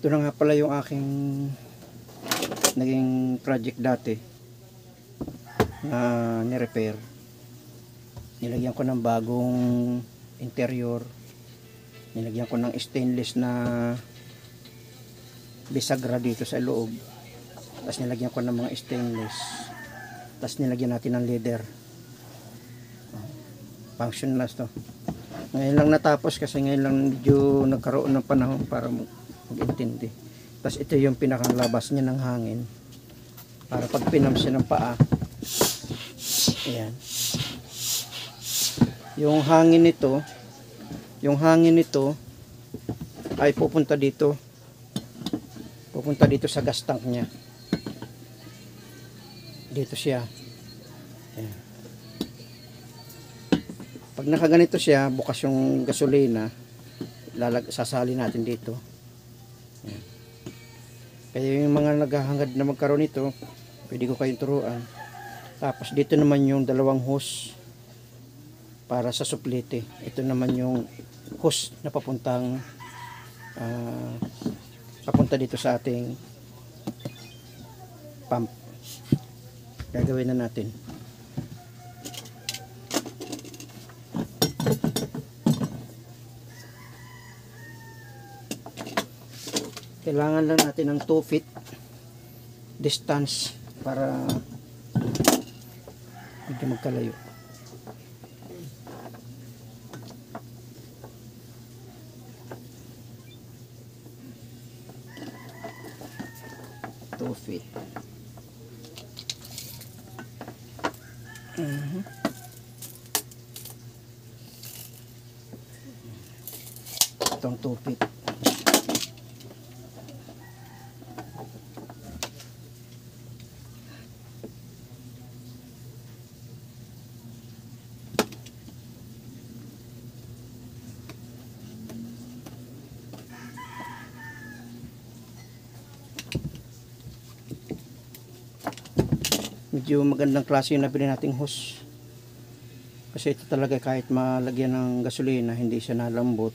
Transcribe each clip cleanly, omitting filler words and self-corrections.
Ito na nga pala yung aking naging project dati na ni-repair. Nilagyan ko ng bagong interior. Nilagyan ko ng stainless na bisagra dito sa loob. Tapos nilagyan ko ng mga stainless. Tapos nilagyan natin ng leather. Functionless to. Ngayon lang natapos kasi ngayon lang medyo nagkaroon ng panahon para mag-intindi. Tapos ito yung pinakalabas niya ng hangin. Para pag pinam siya ng paa. Ayan. Yung hangin nito ay pupunta dito. Pupunta dito sa gas tank niya. Dito siya. Ayan. Pag nakaganito siya, bukas yung gasolina, sasali natin dito. Ayan. Kaya yung mga naghahangad na magkaroon nito, pwede ko kayong turuan. Tapos dito naman yung dalawang hose para sa suplete. Ito naman yung hose na papunta dito sa ating pump. Gagawin na natin. Kailangan lang natin ng 2 feet distance para medyo magkalayo. Feet. Itong 2 feet. Medyo magandang klase yung nabili nating hose. Kasi ito talaga kahit malagyan ng gasolina, hindi siya nalambot,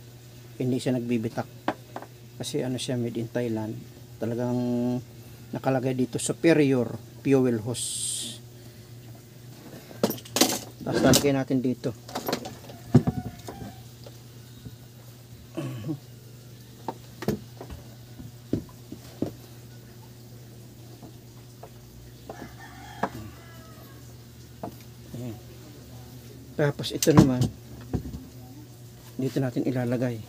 hindi siya nagbibitak. Kasi ano siya, made in Thailand. Talagang nakalagay dito superior fuel hose. Tapos lalagay natin dito. Tapos ito naman dito natin ilalagay.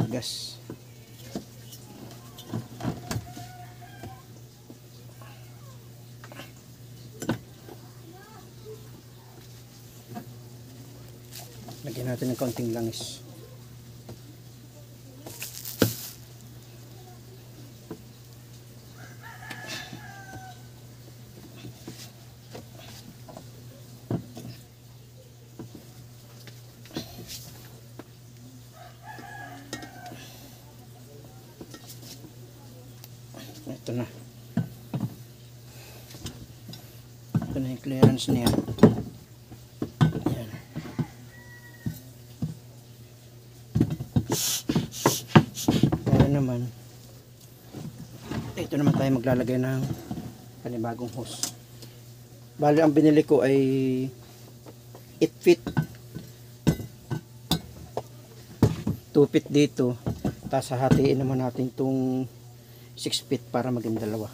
Gas. Lagyan natin ng kaunting langis. Ito na. Ito na yung clearance niya. Ayan. Kaya naman, ito naman tayo maglalagay ng panibagong hose. Bali, ang binili ko ay 8 feet. 2 feet dito. Tapos hahatiin naman natin itong 6 feet para maging dalawa.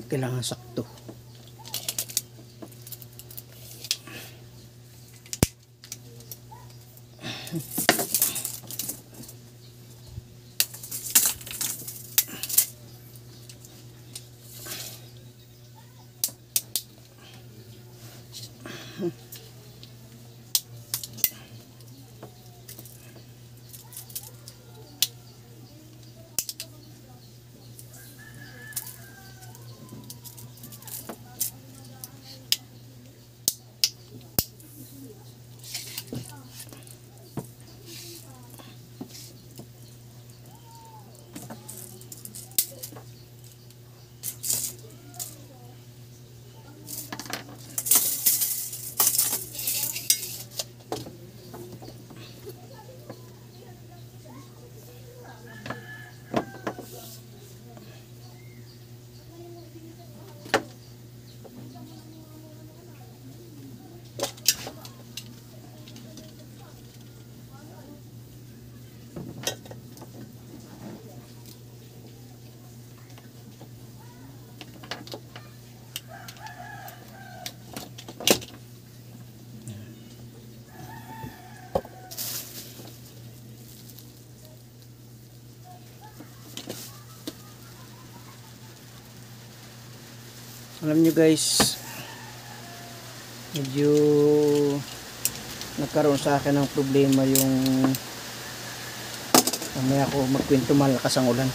Kailangan sakto. Alam nyo guys, medyo nagkaroon sa akin ng problema yung mamaya ako magkwento, malakas ang ulan.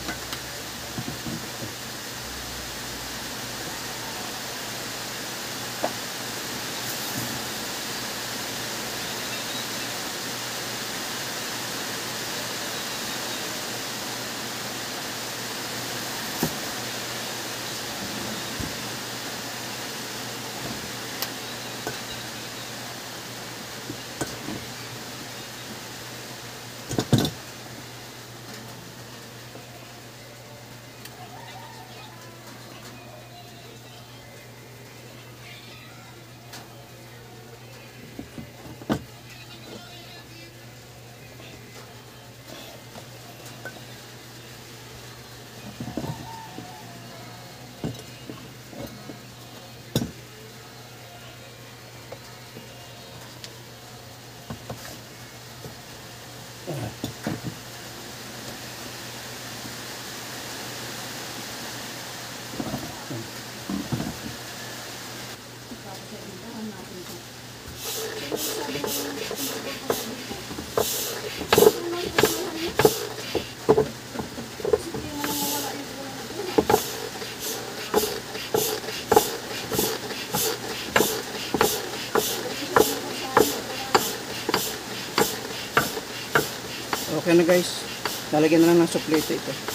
Okay na guys, lalagyan na lang ng suplete ito.